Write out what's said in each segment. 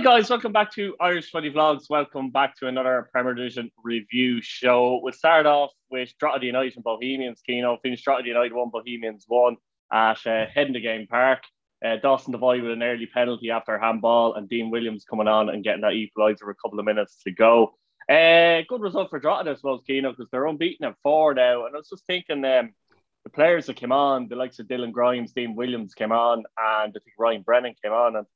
guys, welcome back to Irish Footy Vlogs. Welcome back to another Premier Division review show. We'll start off with Drogheda United and Bohemians. Ciano finished Drogheda United 1, Bohemians 1 at Game Park. Dawson Devoy with an early penalty after a handball, and Dean Williams coming on and getting that equaliser with a couple of minutes to go. Good result for Drogheda, I suppose, Ciano, because they're unbeaten at 4 now. And I was just thinking, the players that came on, the likes of Dylan Grimes, Dean Williams came on, and I think Ryan Brennan came on. And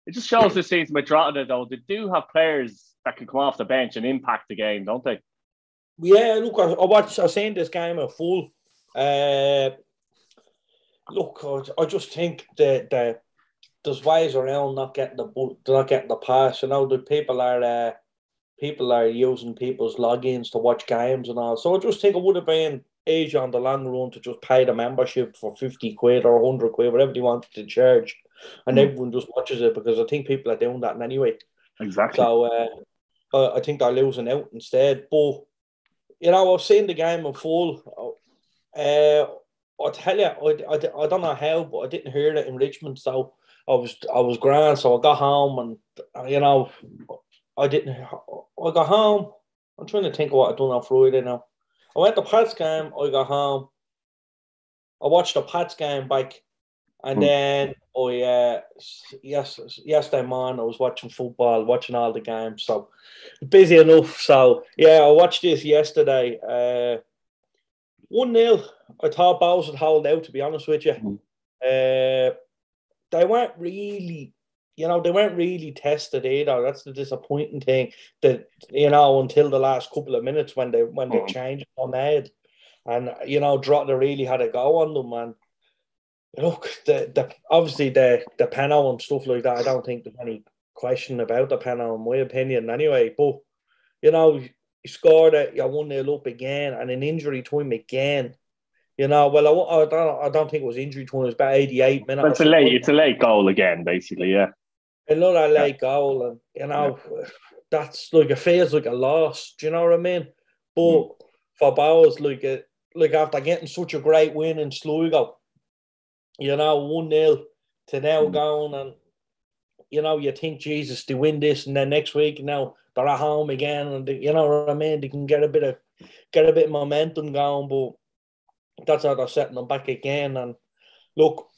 it just shows this season with Drogheda, though, they do have players that can come off the bench and impact the game, don't they? Yeah, look, I've seen this game in full. Look, I just think that there's ways around not getting the pass. You know, the people are using people's logins to watch games and all. So I just think it would have been easier on the long run to just pay the membership for 50 quid or 100 quid, whatever they wanted to charge, and everyone just watches it, because I think people are doing that anyway. Exactly. So I think they're losing out instead. But you know, I've seen the game in full. I tell you, I don't know how, but I didn't hear it in Richmond, so I was grand. So I got home, and you know, I got home. I'm trying to think of what I done on Friday now. I went to Pat's game. I got home. I watched the Pat's game back, and then yesterday morning I was watching football, watching all the games. So busy enough. So yeah, I watched this yesterday. 1-0. I thought Bowes would hold out, to be honest with you. They weren't really, tested either. That's the disappointing thing. That, you know, until the last couple of minutes when the changes were made, and you know, Drogheda really had a go on them. And look, obviously the penalty and stuff like that, I don't think there's any question about the penalty, in my opinion, anyway. But you know, he scored it, you're 1-0 up again, and an injury time again. You know, well, I don't think it was injury time. It was about 88 minutes. It's a late goal again, basically, yeah. Another late goal, and you know, that's like, it feels like a loss. Do you know what I mean? But for Bowes, like after getting such a great win in Sligo, you know, 1-0 to now going, and you know, you think, Jesus, they win this, and then next week now they're at home again, and you know what I mean? They can get a bit of momentum going, but that's how they're setting them back again. And look,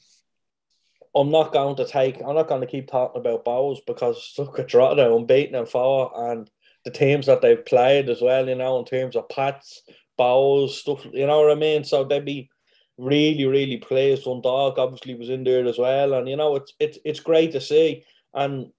I'm not going to keep talking about Bowes, because look at Drogheda, unbeaten in 4, and the teams that they've played as well, you know, in terms of Pats, Bowes, stuff, you know what I mean? So they'd be really, really pleased. Dundalk obviously was in there as well, and you know, it's great to see. And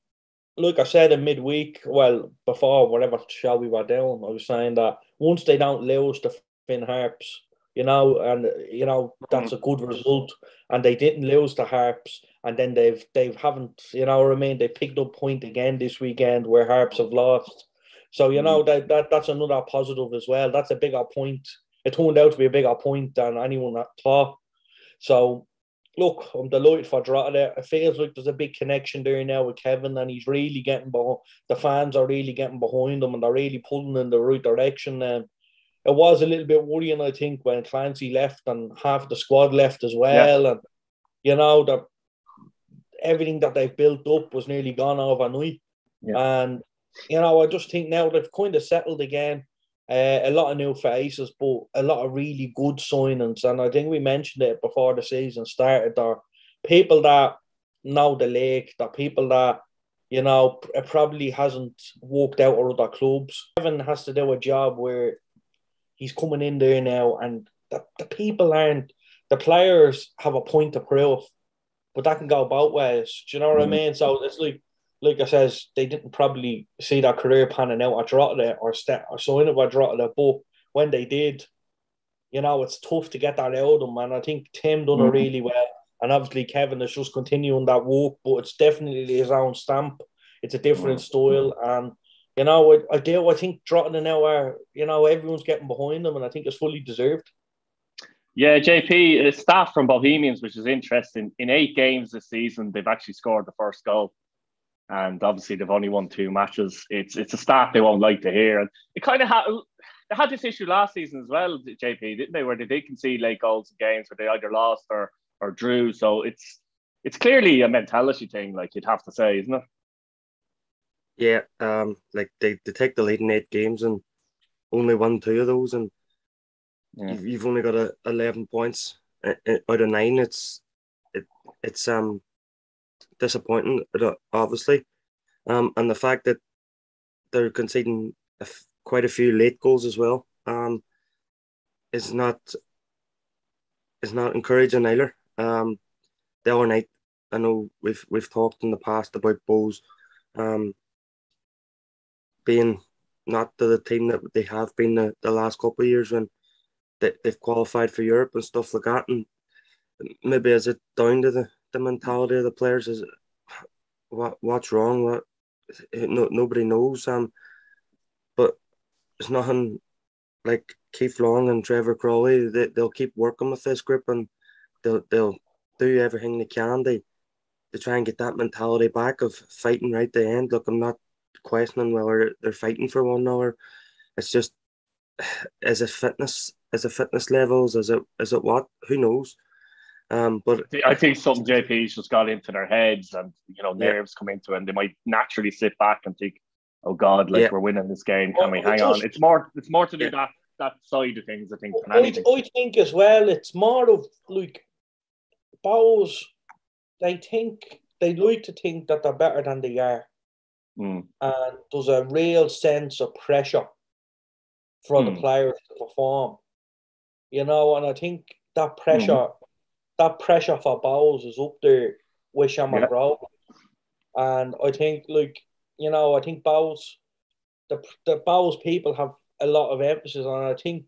like I said in midweek, well, before whatever show we were doing, I was saying that once they don't lose to Finn Harps, you know, and you know, that's a good result. And they didn't lose the Harps, and then they haven't, you know what I mean? They picked up point again this weekend where Harps have lost. So you know, that's another positive as well. That's a bigger point. It turned out to be a bigger point than anyone thought. So look, I'm delighted for Drogheda. It feels like there's a big connection there now with Kevin, and he's really getting behind. The fans are really getting behind him, and they're really pulling in the right direction. And it was a little bit worrying, I think, when Clancy left and half the squad left as well. Yeah. And you know, everything that they've built up was nearly gone overnight. Yeah. And you know, I just think now they've kind of settled again. A lot of new faces, but a lot of really good signings. And I think we mentioned it before the season started. There are people that know the league, there are people that, you know, it probably hasn't worked out at other clubs. Kevin has to do a job where he's coming in there now, and the people aren't, the players have a point to prove, but that can go both ways. Do you know what I mean? So it's like I says, they didn't probably see their career panning out at Drogheda or sign it with Drogheda, but when they did, you know, it's tough to get that out of them. And I think Tim done it really well. And obviously Kevin is just continuing that work, but it's definitely his own stamp. It's a different style. And, you know, I think Drogheda now are, you know, everyone's getting behind them, and I think it's fully deserved. Yeah, JP, staff from Bohemians, which is interesting. In 8 games this season, they've actually scored the first goal. And obviously, they've only won 2 matches. It's a stat they won't like to hear. And it kind of they had this issue last season as well, JP, didn't they? Where they did concede late goals in games where they either lost or drew. So it's clearly a mentality thing, like you'd have to say, isn't it? Yeah, like they take the lead in 8 games and only won 2 of those, and you've only got 11 points out of 9. It, it's disappointing, obviously, and the fact that they're conceding quite a few late goals as well, is not encouraging either. The other night, I know we've talked in the past about Bows, being not the team that they have been the last couple of years when they've qualified for Europe and stuff like that. And maybe is it down to the mentality of the players? Is it, what's wrong? Nobody knows. But there's nothing like Keith Long and Trevor Crawley. They'll keep working with this group, and they'll do everything they can to try and get that mentality back of fighting right at the end. Look, I'm not questioning whether they're fighting for one another. It's just, is it fitness levels? Is it what? Who knows? But I think some JP's just got into their heads, and nerves come into it, and they might naturally sit back and think, "Oh God, we're winning this game. Can we hang on?" It's more to do that side of things, I think. I think as well, it's more of like Bows. They like to think that they're better than they are, and there's a real sense of pressure for the players to perform. And I think that pressure. That pressure for Bows is up there with Shamrock Rovers. And I think, I think Bows, the Bows people have a lot of emphasis on it. I think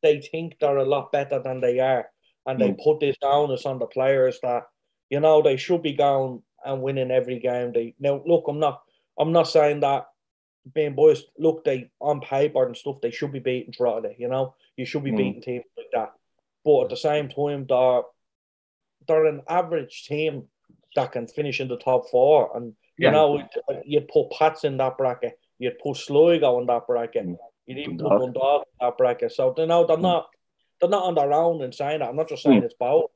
they think they're a lot better than they are. And they put this down as on the players that, they should be going and winning every game. I'm not saying that being boys, they on paper and stuff, they should be beating Drogheda, you should be beating teams like that. But at the same time, they're an average team that can finish in the top 4. And, you'd put Pats in that bracket. You'd put Sligo in that bracket. You'd even put Dundalk in that bracket. So, they're not on their own in saying that. I'm not just saying it's Bows.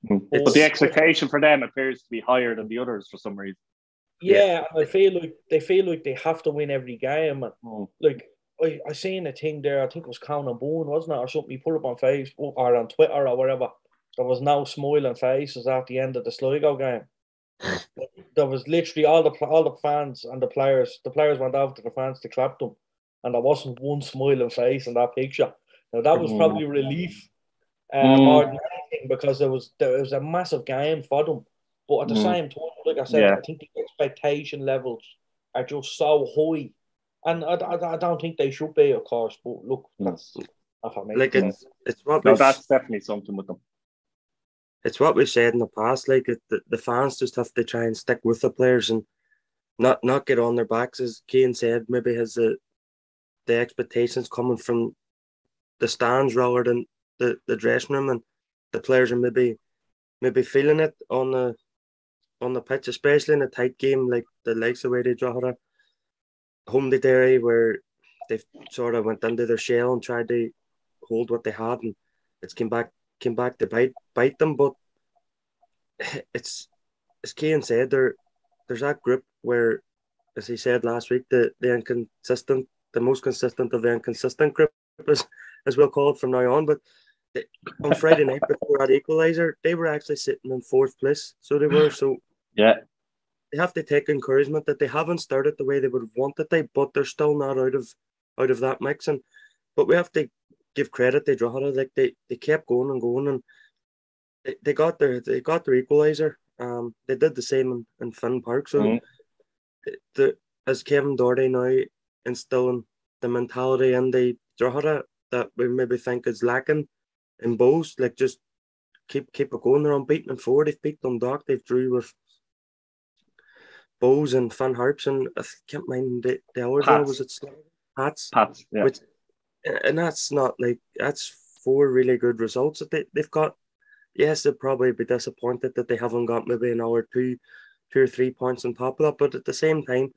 But the expectation for them appears to be higher than the others for some reason. Yeah, I feel like they have to win every game. And, I seen a thing there, I think it was Conan Boone, wasn't it? Or something. He put up on Facebook or on Twitter or whatever. There was no smiling faces at the end of the Sligo game. There was literally all the fans and the players. The players went over to the fans to clap them, and there wasn't one smiling face in that picture. Now that was probably relief more than anything, because there was a massive game for them. But at the same time, like I said, I think the expectation levels are just so high, and I don't think they should be, of course. But look, that's not for me. It's what that's definitely something with them. It's what we've said in the past. The fans just have to try and stick with the players and not get on their backs, as Cian said. Maybe has the expectations coming from the stands rather than the dressing room, and the players are maybe feeling it on the pitch, especially in a tight game like the likes of where they Drogheda, home to Derry, where they've sort of went into their shell and tried to hold what they had, and it's came back to bite them. But it's, as Cian said, there's that group where, as he said last week, the most consistent of the inconsistent group, as we'll call it from now on. But on Friday night before that equaliser, they were actually sitting in 4th place. So they were. So they have to take encouragement that they haven't started the way they would have wanted to, but they're still not out of that mix. But we have to give credit to Drogheda. They kept going and going, and they got their equaliser. They did the same in Finn Park. So as Kevin Doherty now instilling the mentality in the Drogheda that we maybe think is lacking in Bows, just keep it going. They're unbeaten in 4. They've beat Dundalk. They've drew with Bows and Finn Harps, and I can't mind the other draw. Was it Pats? Pats, yeah. And that's not that's 4 really good results that they've got. Yes, they'll probably be disappointed that they haven't got maybe another 2 or 3 points on top of that, but at the same time,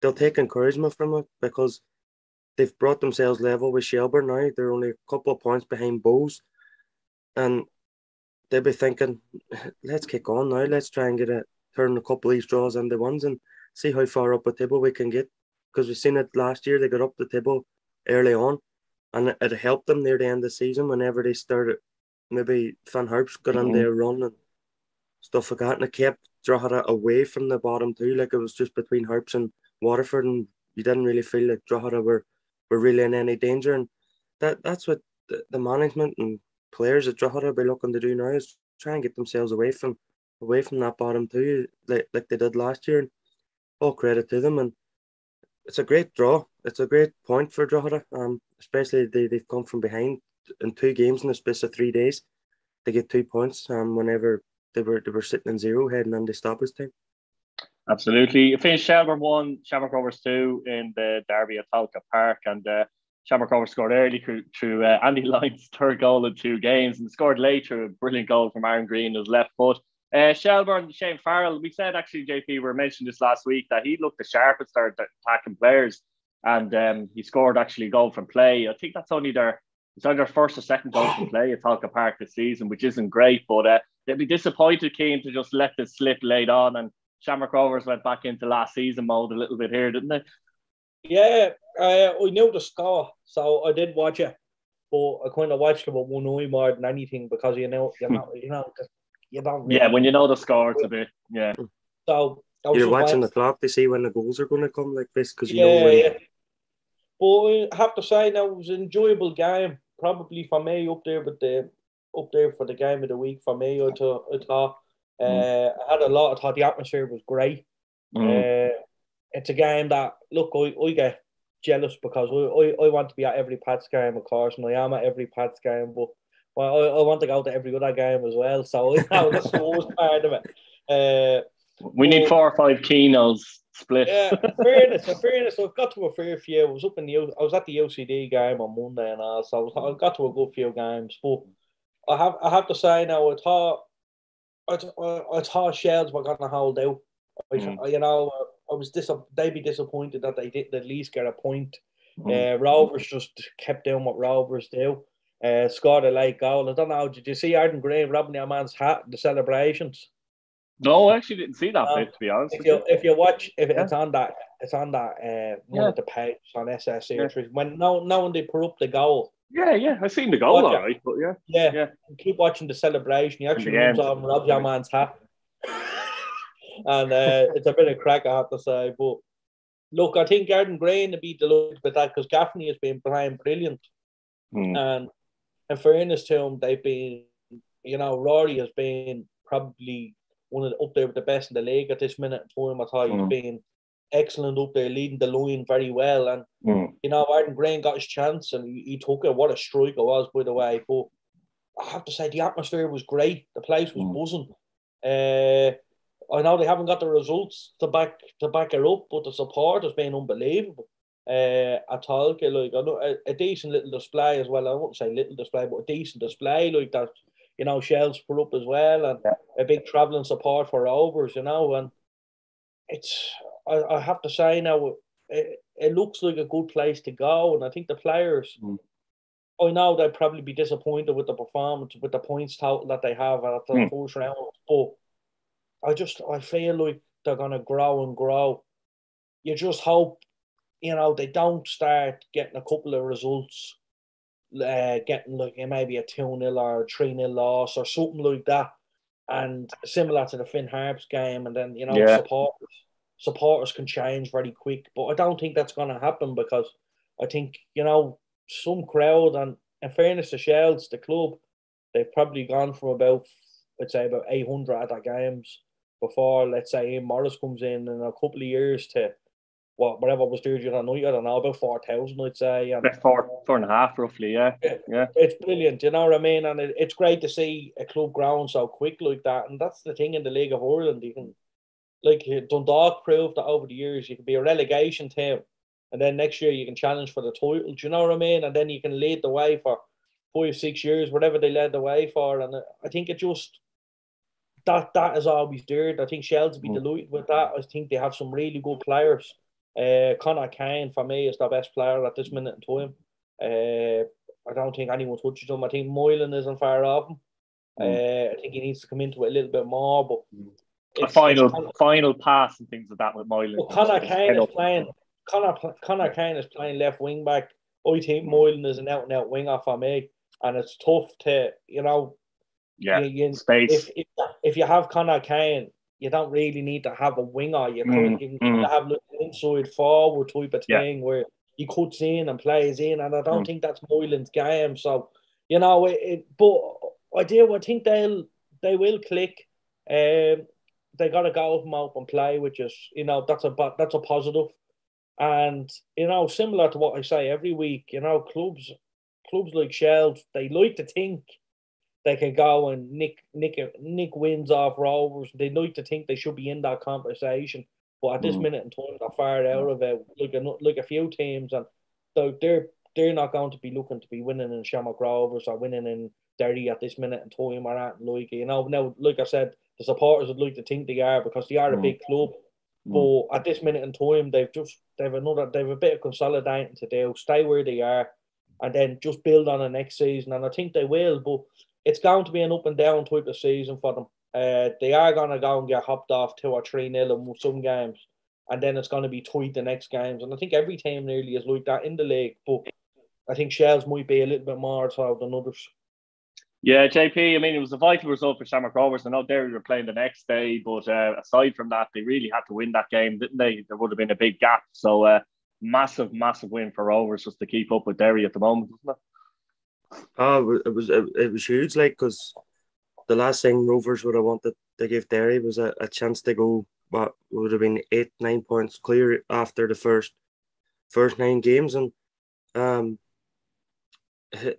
they'll take encouragement from it because they've brought themselves level with Shelbourne now. They're only a couple of points behind Bows, and they'll be thinking, let's kick on now. Let's try and turn a couple of these draws into ones, and see how far up the table we can get. Because we've seen it last year, they got up the table early on, and it helped them near the end of the season whenever they started. Maybe Harps got on their run and stuff like that, and it kept Drogheda away from the bottom too. Like, it was just between Harps and Waterford, and you didn't really feel like Drogheda were really in any danger. And that's what the management and players at Drogheda be looking to do now, is try and get themselves away from that bottom too, like they did last year. And all credit to them, and it's a great draw. It's a great point for Drogheda. Especially they've come from behind in 2 games in the space of 3 days. They get 2 points. Whenever they were sitting in 0 heading into stoppage time. Absolutely. It finished Shelbourne 1, Shamrock Rovers 2 in the derby at Tolka Park, and Shamrock Rovers scored early through Andy Lyon's 3rd goal in 2 games, and scored late through a brilliant goal from Aaron Green, his left foot. Shelbourne, Shane Farrell, we said actually, JP, we mentioned this last week, that he looked the sharpest at attacking players, and he scored actually a goal from play. I think that's only their first or second goal from play at Tolka Park this season, which isn't great, but they'd be disappointed, Keane, to just let this slip late on, and Shamrock Rovers went back into last season mode a little bit here, didn't they? Yeah, I knew the score, so I did watch it, but I kind of watched it with one eye more than anything, because you don't really. Yeah, when you know the score, it's a bit, yeah. So you're watching the clock to see when the goals are going to come, like this, because you know when. Yeah. But I have to say, now, it was an enjoyable game, probably for me up there for the game of the week for me. I thought I had a lot. I thought the atmosphere was great. It's a game that, look, I get jealous, because I want to be at every Pats game, of course, and I am at every Pats game, but I want to go to every other game as well. So that's the worst part of it. We need 4 or 5 Kinos split. Yeah, in fairness, I've got to a fair few. I was at the UCD game on Monday and all, so I got to a good few games. But I have to say now, I thought Shells were going to hold out. They'd be disappointed that they didn't at least get a point. Rovers just kept doing what Rovers do. Scored a late goal. I don't know. Did you see Arden Green rubbing your man's hat in the celebrations? No, I actually didn't see that bit, to be honest. If you watch, it's on that one of the pages on SSE Airtricity. When no one they put up the goal. Yeah, I seen the goal, all right, but yeah. Keep watching the celebration. He actually runs off and rubs your man's hat, and it's a bit of crack, I have to say. But look, I think Arden Green would be delighted with that, because Gaffney has been playing brilliant, and in fairness to him, they've been, Rory has been probably up there with the best in the league at this minute in time. I thought he's been excellent up there, leading the line very well. And Arden Green got his chance, and he took it. What a strike it was, by the way. But I have to say, the atmosphere was great. The place was buzzing. I know they haven't got the results to back it up, but the support has been unbelievable. At Tolka, like, I know a decent little display as well. I wouldn't say little display, but a decent display like that. Shells put up as well, and a big travelling support for Rovers, and it's, I have to say now, it looks like a good place to go, and I think the players, I know they'd probably be disappointed with the performance, with the points total that they have after the first round, but I feel like they're going to grow and grow. You just hope, they don't start getting a couple of results, getting like maybe a 2-0 or a 3-0 loss or something like that, and similar to the Finn Harps game, and then supporters can change very quick. But I don't think that's going to happen, because I think some crowd, and in fairness to Shells, the club, they've probably gone from about 800 at their games before, let's say, Ian Morris comes in a couple of years, to whatever was there the other night, I don't know, about 4,000, I'd say. And about 4.5 roughly, yeah. It's brilliant, you know what I mean? And it's great to see a club growing so quick like that. And that's the thing in the League of Ireland. You can, like Dundalk proved that over the years, you can be a relegation team, and then next year you can challenge for the title, do you know what I mean? And then you can lead the way for 5-6 years, whatever they led the way for. And I think it just, that is always there. I think Shells will be delighted with that. I think they have some really good players. Conor Kane, for me, is the best player at this minute in time. I don't think anyone touches him. I think Moylan isn't far off him. I think he needs to come into it a little bit more, but a final pass and things like that with Moylan. Well, Connor Kane is playing left wing back. I think Moylan is an out and out winger for me, and it's tough to space. If you have Connor Kane, you don't really need to have a winger. You could have an inside forward type of thing where he cuts in and plays in, and I don't think that's Moylan's game. So but I think they will click. They got to go from open play, which is that's a positive. And similar to what I say every week, clubs like Shells, they like to think they can go and nick wins off Rovers. They like to think they should be in that conversation, but at this minute in time, they're far out of it. Like a few teams, and they're not going to be looking to be winning in Shamrock Rovers or winning in Derry at this minute in time or anything like it. Now, like I said, the supporters would like to think they are because they are a big club. But at this minute in time, they've a bit of consolidating to do. Stay where they are, and then just build on the next season. And I think they will. But it's going to be an up and down type of season for them. They are going to go and get hopped off 2 or 3-0 in some games, and then it's going to be tight the next games. And I think every team nearly is like that in the league. But I think Shells might be a little bit more so than others. Yeah, JP, I mean, it was a vital result for Shamrock Rovers. I know Derry were playing the next day, but aside from that, they really had to win that game, didn't they? There would have been a big gap. So massive win for Rovers just to keep up with Derry at the moment, wasn't it? Oh, it was huge, because the last thing Rovers would have wanted to give Derry was a chance to go, what would have been 8-9 points clear after the first 9 games. And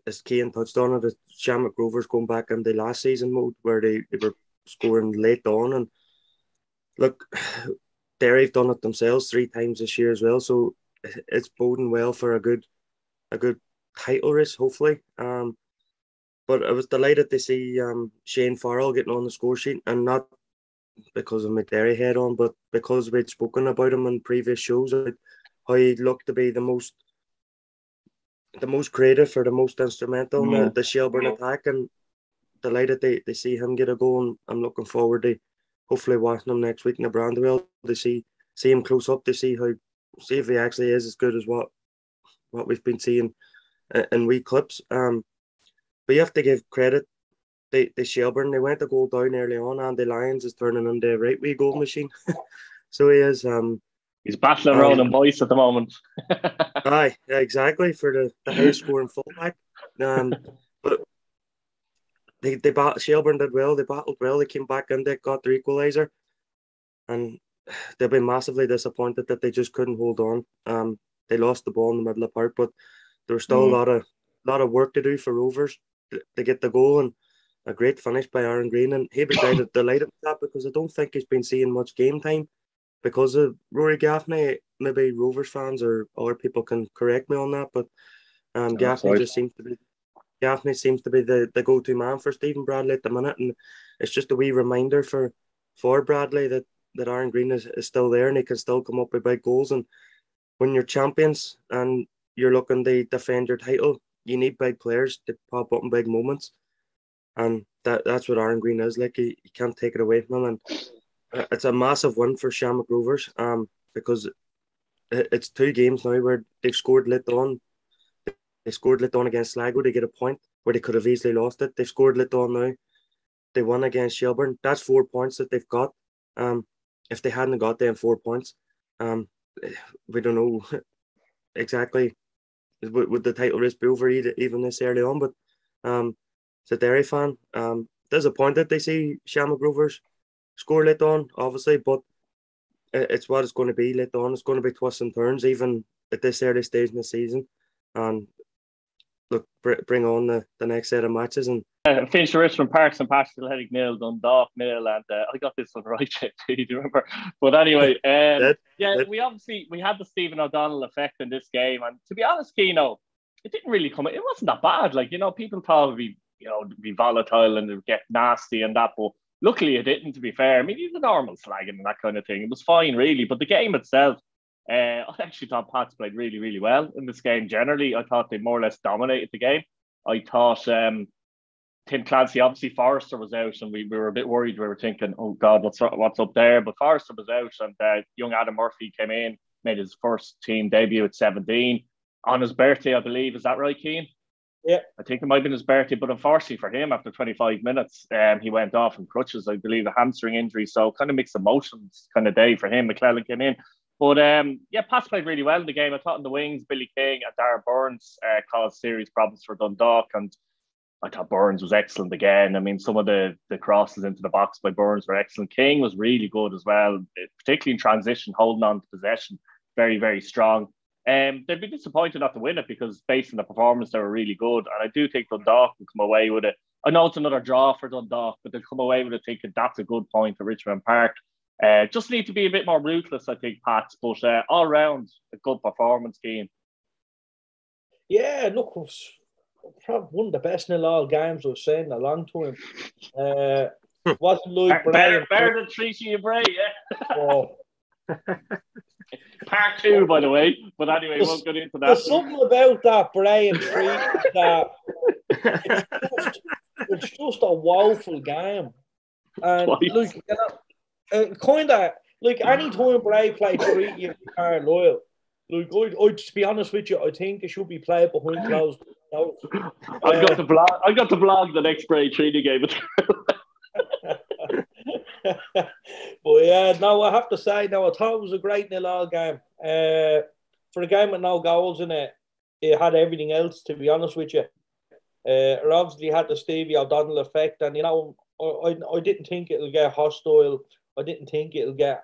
as Cian touched on it, the Shamrock Rovers going back in the last season mode where they were scoring late on. And look, Derry have done it themselves 3 times this year as well, so it's boding well for a good title race, hopefully. But I was delighted to see Shane Farrell getting on the score sheet, and not because of my Derry head on, but because we'd spoken about him in previous shows, how he looked to be the most creative or the most instrumental in the Shelbourne attack, and delighted they see him get a goal. And I'm looking forward to hopefully watching him next week in the Brandywell to see him close up, to see if he actually is as good as what we've been seeing in wee clips. But you have to give credit to Shelbourne. They went a goal down early on, and the Lions is turning into a right wee goal machine. So he is. He's battling around in voice at the moment. Aye, yeah, exactly, for the highest scoring fullback. But Shelbourne did well. They battled well. They came back in. They got their equaliser, and they've been massively disappointed that they just couldn't hold on. They lost the ball in the middle of the park, but there was still a lot of work to do for Rovers to get the goal, and a great finish by Aaron Green. And he'd be delighted with that, because I don't think he's been seeing much game time because of Rory Gaffney. Maybe Rovers fans or other people can correct me on that, but Gaffney seems to be the go-to man for Stephen Bradley at the minute, and it's just a wee reminder for Bradley that Aaron Green is still there and he can still come up with big goals. And when you're champions and you're looking to defend your title, you need big players to pop up in big moments, and that's what Aaron Green is like. You can't take it away from him, and it's a massive win for Shamrock Rovers because it's 2 games now where they've scored late on. They scored late on against Sligo to get a point where they could have easily lost it. They've scored late on now. They won against Shelbourne. That's 4 points that they've got. If they hadn't got them 4 points, we don't know exactly would the title race be over even this early on. But as a Derry fan, disappointed they see Shamrock Rovers score late on, obviously, but it's what it's going to be late on. It's going to be twists and turns, even at this early stage in the season. And look, bring on the next set of matches. And finished Richmond Parks and Paschal Headache 0, Dundalk 0, and I got this one right. Do you remember? But anyway, we had the Stephen O'Donnell effect in this game, and to be honest, Ciano, it didn't really come. It wasn't that bad. People thought it'd be volatile and it'd get nasty and that, but luckily it didn't. To be fair, I mean, it's a normal slagging and that kind of thing. It was fine, really. But the game itself, I actually thought Pats played really, really well in this game. Generally, I thought they more or less dominated the game. I thought Tim Clancy, obviously Forrester was out, and we were a bit worried. We were thinking, oh God, what's up there? But Forrester was out, and young Adam Murphy came in, made his first team debut at 17 on his birthday, I believe. Is that right, Keane? Yeah. I think it might have been his birthday, but unfortunately for him, after 25 minutes, he went off in crutches, I believe, a hamstring injury. So kind of mixed emotions kind of day for him. McClellan came in. But Pats played really well in the game. I thought in the wings, Billy King and Darren Burns caused serious problems for Dundalk, and I thought Burns was excellent again. I mean, some of the crosses into the box by Burns were excellent. King was really good as well, particularly in transition, holding on to possession. Very, very strong. They'd be disappointed not to win it because based on the performance, they were really good. And I do think Dundalk will come away with it. I know it's another draw for Dundalk, but they'll come away with it thinking that's a good point at Richmond Park. Just need to be a bit more ruthless, I think, Pats. But all round, a good performance, Keane. Yeah, look, it was probably one of the best nil-all games I've seen in a long time. Wasn't like better than Treaty and Bray, yeah. Oh. Part 2, by the way. But anyway, we won't get into that. There's something about that Bray and Treaty that it's just a woeful game. And look, you know, kind of like any time Bray play Treaty and Carlisle, like to be honest with you, I think it should be played behind closed doors. I've got to blog the next Bray Treaty game. But yeah, no, I have to say, no, I thought it was a great nil-all game. For a game with no goals in it, it had everything else, to be honest with you. It obviously had the Stevie O'Donnell effect, and you know, I didn't think it'll get hostile. I didn't think it'll get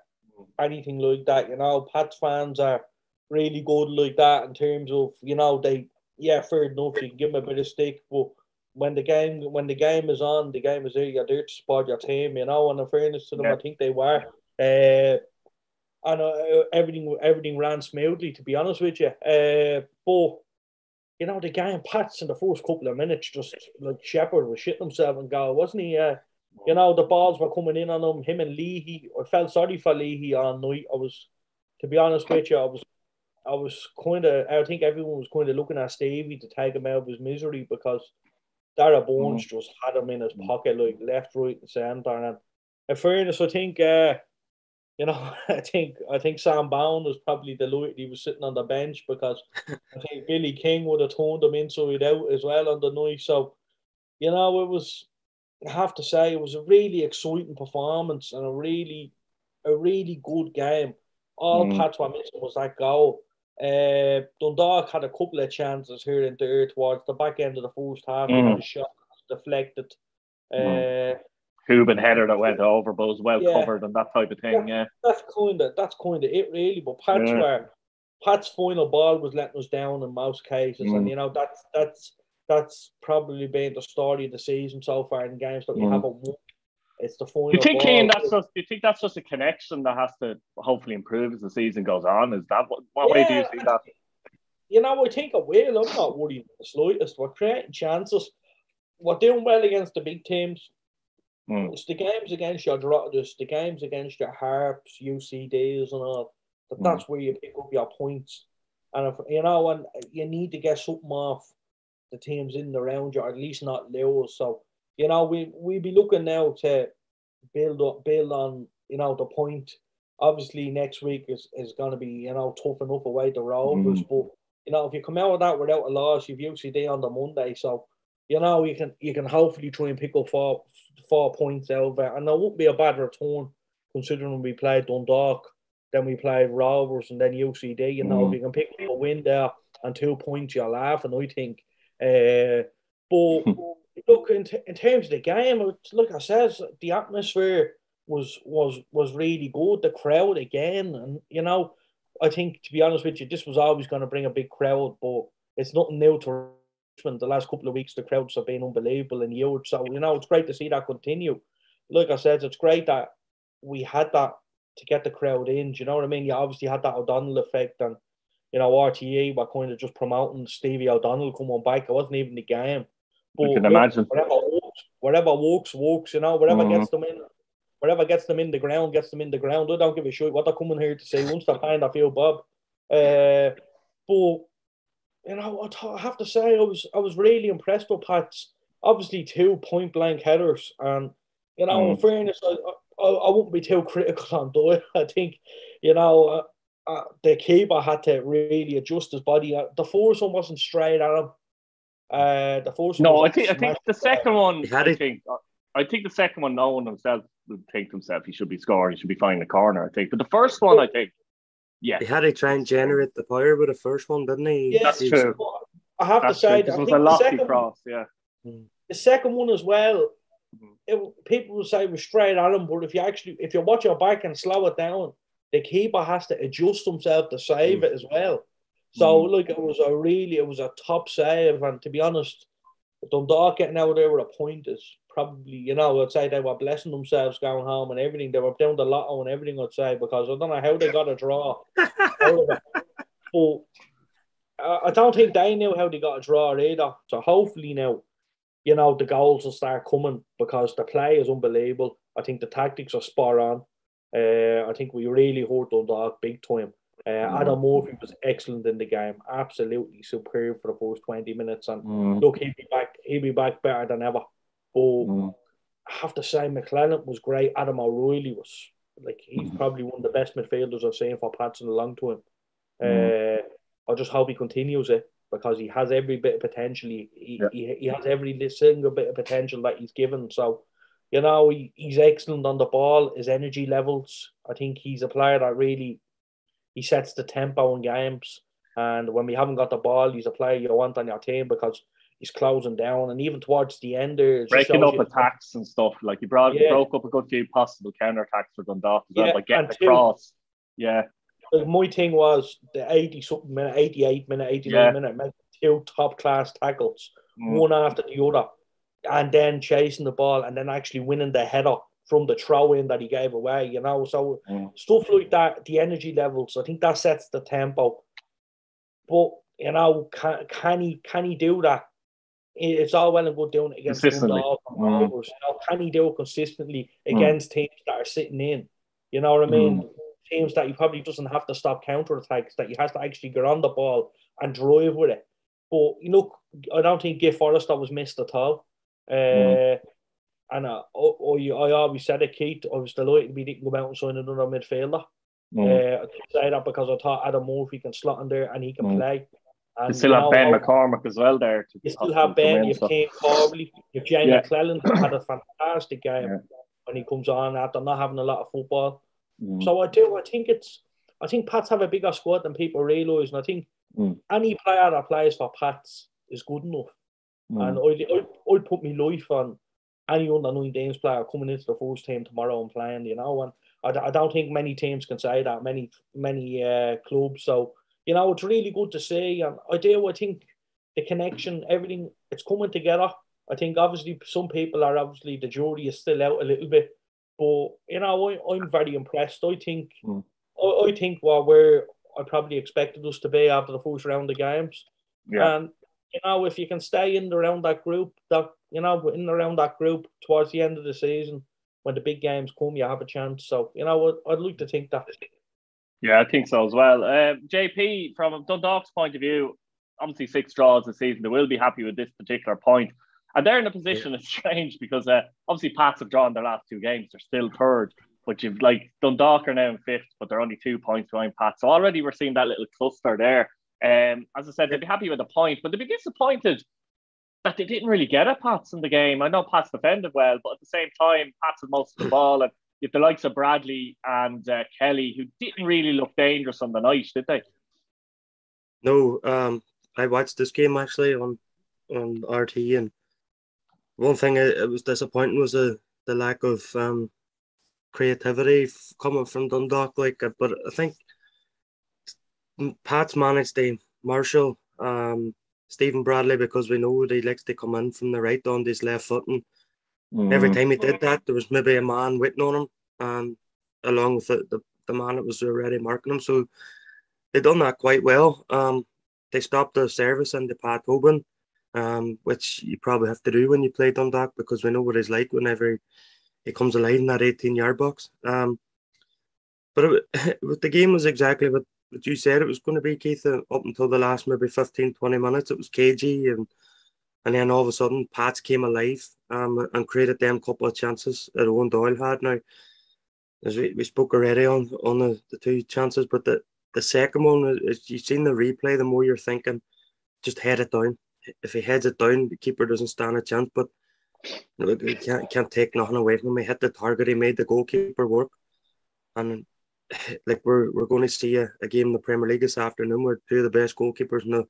anything like that. You know, Pats fans are really good like that in terms of, you know, fair enough, you can give them a bit of stick, but when the game is on, the game is there, you're there to support your team, you know, and in fairness to them, I think they were. And everything ran smoothly, to be honest with you. But, you know, the game, Pats in the first couple of minutes, just like Shepherd was shitting himself and goal, wasn't he? You know, the balls were coming in on him and Leahy. I felt sorry for Leahy all night. To be honest with you, I think everyone was kind of looking at Stevie to take him out of his misery because Dara Bones just had him in his pocket, like left, right, and centre. And in fairness, I think, you know, I think Sam Bound was probably delighted he was sitting on the bench because I think Billy King would have turned him inside out as well on the night. So, you know, I have to say, it was a really exciting performance and a really good game. All Pats were missing was that goal. Dundalk had a couple of chances here and there towards the back end of the first half. They had a shot deflected. Cuban header that went over, but was well covered and that type of thing. That's kind of it, really. But Pat's final ball was letting us down in most cases, and you know that's probably been the story of the season so far in games that we haven't won. It's the final. Do you think that's just a connection that has to hopefully improve as the season goes on? Is that what way do you see that? You know, I think it will. I'm not worried in the slightest. We're creating chances. We're doing well against the big teams. It's the games against your Drogheda, the games against your Harps, UCDs and all. That's where you pick up your points. And if you know, and you need to get something off the teams in and around you, or at least not lose. So, you know, we be looking now to build on, you know, the point. Obviously, next week is going to be, you know, tough enough away the Rovers. But, you know, if you come out of that without a loss, you've UCD on the Monday. So, you know, you can hopefully try and pick up four points out of it. And it wouldn't be a bad return considering we played Dundalk, then we played Rovers and then UCD. You know, if you can pick up a win there and 2 points, you're laughing, I think. But look, in terms of the game, like I said, the atmosphere was really good. The crowd again, and you know, I think to be honest with you, this was always going to bring a big crowd, but it's nothing new to Richmond. The last couple of weeks, the crowds have been unbelievable and huge. So you know, it's great to see that continue. Like I said, it's great that we had that to get the crowd in. Do you know what I mean? You obviously had that O'Donnell effect, and you know, RTE were kind of just promoting Stevie O'Donnell coming back. It wasn't even the game. But I can imagine. Whatever works, you know, whatever gets them in the ground, I don't give a shit what they're coming here to say. Once they're playing, I feel Bob. But, you know, I have to say, I was really impressed with Pats. obviously 2 point-blank headers. And, you know, in fairness, I wouldn't be too critical on Doyle. I think, you know, the keeper had to really adjust his body. The first one wasn't straight at him. The first one I think the second one, I think the second one, no one himself would think to himself he should be scoring, he should be finding the corner, I think. But the first one, I think, yeah. He had to try and generate the power with the first one, didn't he? Yeah, that's true. I have to say that. It was a lofty cross, yeah. The second one as well, people will say it was straight at him, but if you watch your back and slow it down, the keeper has to adjust himself to save it as well. So, look, it was a top save. And to be honest, Dundalk getting out there with a point is probably, you know, I'd say they were blessing themselves going home and everything. They were down the lotto and everything, I'd say, because I don't know how they got a draw. But I don't think they knew how they got a draw either. So hopefully now, you know, the goals will start coming because the play is unbelievable. I think the tactics are spot on. I think we really hurt Dundalk big time. Adam Murphy was excellent in the game, absolutely superb for the first 20 minutes. And look, he'll be back better than ever. But I have to say, McClellan was great. Adam O'Reilly was he's probably one of the best midfielders I've seen for Pats in a long time. I just hope he continues it because he has every bit of potential. He has every single bit of potential that he's given. So, you know, he's excellent on the ball. His energy levels, I think he's a player that really, he sets the tempo in games. And when we haven't got the ball, he's a player you want on your team because he's closing down. And even towards the end there, breaking up attacks and stuff. Like he broke up a good few possible counter attacks for Dundalk as well by getting across. Yeah. Like my thing was the 80-something minute, 88 minute, 89 minute, meant 2 top-class tackles, one after the other, and then chasing the ball and then actually winning the header from the throw-in that he gave away, you know. So stuff like that, the energy levels, I think that sets the tempo. But, you know, can he do that? It's all well and good doing it against Dundalk and Rovers. You know, can he do it consistently against teams that are sitting in? You know what I mean? Teams that he probably doesn't have to stop counter-attacks, that he has to actually get on the ball and drive with it. But, you know, I don't think Guy Forrester was missed at all. And I always said it, Keith, I was delighted we didn't go out and sign another midfielder. I say that because I thought Adam Murphy can slot in there and he can play. And, you still have Ben McCormick as well there. You still have Ben, you've Kane Corley, you've Jamie McClellan, who had a fantastic game when he comes on after not having a lot of football. So I think Pats have a bigger squad than people realise, and I think any player that plays for Pats is good enough. And I'd put my life on any under-19s player coming into the first team tomorrow and playing, you know. And I don't think many teams can say that, many clubs. So, you know, it's really good to see. And I think the connection, everything, it's coming together. I think obviously some people are the jury is still out a little bit. But, you know, I'm very impressed. I think where I probably expected us to be after the first round of games. Yeah. And, you know, if you can stay in around that group, towards the end of the season, when the big games come, you have a chance. So, you know, I'd like to think that. Yeah, I think so as well. JP, from Dundalk's point of view, obviously 6 draws this season. They will be happy with this particular point. And they're in a position that's strange because obviously Pats have drawn their last 2 games. They're still third. But you've Dundalk are now in 5th, but they're only 2 points behind Pats. So already we're seeing that little cluster there. As I said, they'd be happy with a point, but they'd be disappointed that they didn't really get at Pats in the game. I know Pats defended well, but at the same time, Pats had most of the ball. And you have the likes of Bradley and Kelly, who didn't really look dangerous on the night, did they? No, I watched this game actually on RT, and one thing it was disappointing was the lack of creativity coming from Dundalk. But I think Pat's managed to marshal Stephen Bradley, because we know he likes to come in from the right on his left foot, and every time he did that, there was maybe a man waiting on him, along with the man that was already marking him. So they done that quite well. They stopped the service into Pat Hoban, which you probably have to do when you play Dundalk, because we know what he's like whenever he comes alive in that 18-yard box. But the game was exactly what you said it was going to be, Keith. Up until the last maybe 15-20 minutes, it was cagey, and And then all of a sudden, Pats came alive and created them couple of chances that Owen Doyle had. Now, as we spoke already on the two chances, but the second one, is you've seen the replay, the more you're thinking, just head it down. If he heads it down, the keeper doesn't stand a chance. But he can't take nothing away from him. He hit the target. He made the goalkeeper work. And like we're going to see a game in the Premier League this afternoon where two of the best goalkeepers in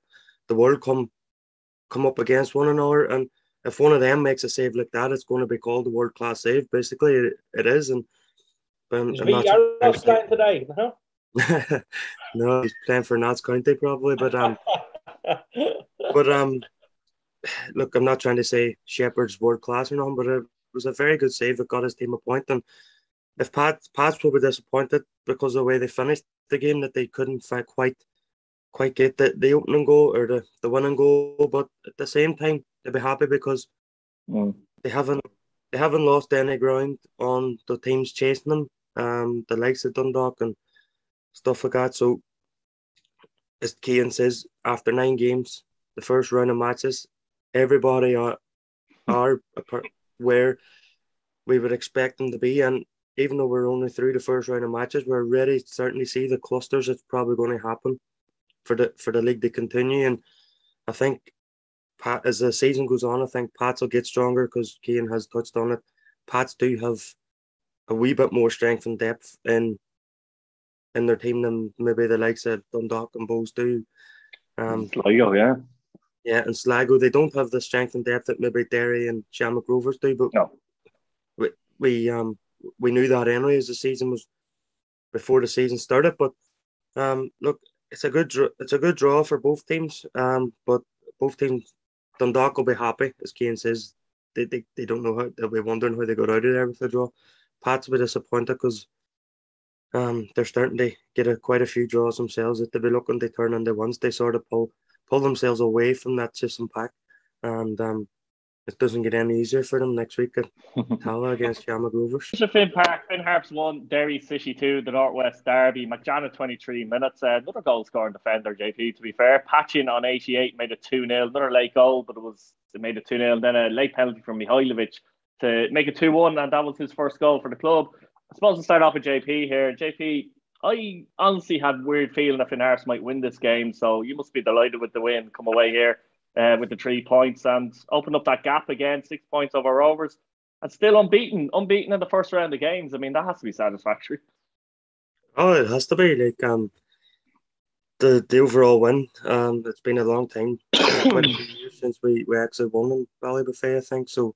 the world come up against one another. And if one of them makes a save like that, it's going to be called a world class save. Basically, it is. And is Villarreal playing today? No? No, he's playing for Notts County probably. But look, I'm not trying to say Shepherd's world class or nothing, but it was a very good save. It got his team a point. And if Pats will be disappointed because of the way they finished the game, that they couldn't quite get the opening goal or the winning goal, but at the same time they'll be happy because they haven't lost any ground on the teams chasing them, the likes of Dundalk and stuff like that. So as Cian says, after 9 games, the first round of matches, everybody are where we would expect them to be. And even though we're only through the first round of matches, we're already starting to see the clusters that's probably going to happen for the league to continue. And I think as the season goes on, I think Pats will get stronger because Cian has touched on it. Pats do have a wee bit more strength and depth in their team than maybe the likes of Dundalk and Bows do. Sligo, yeah. Yeah, and Sligo, they don't have the strength and depth that maybe Derry and Shamrock Rovers do, but no. we knew that anyway as the season was before the season started. But look, it's a good draw for both teams. But both teams, Dundalk will be happy, as Cian says. They don't know how, they'll be wondering how they got out of there with the draw. Pats will be disappointed because they're starting to get quite a few draws themselves that they'll be looking to turn into ones. They sort of pull themselves away from that system pack, and it doesn't get any easier for them next week at Tala against Shamrock Rovers. Finn Park, Finn Harps 1, Derry City 2, the Northwest Derby. McJannet 23 minutes. Another goal scoring defender, JP, to be fair. Patchin on 88 made it 2-0. Another late goal, but it made it 2-0. Then a late penalty from Mihailovic to make it 2-1, and that was his first goal for the club. I suppose to start off with JP here. JP, I honestly had a weird feeling that Finn Harps might win this game, so you must be delighted with the win. Come away here with the 3 points and open up that gap again, 6 points over Rovers, and still unbeaten in the first round of games. I mean, that has to be satisfactory. Oh, it has to be. Like the overall win. It's been a long time, quite a few years since we actually won in Ballybuffet, I think. So,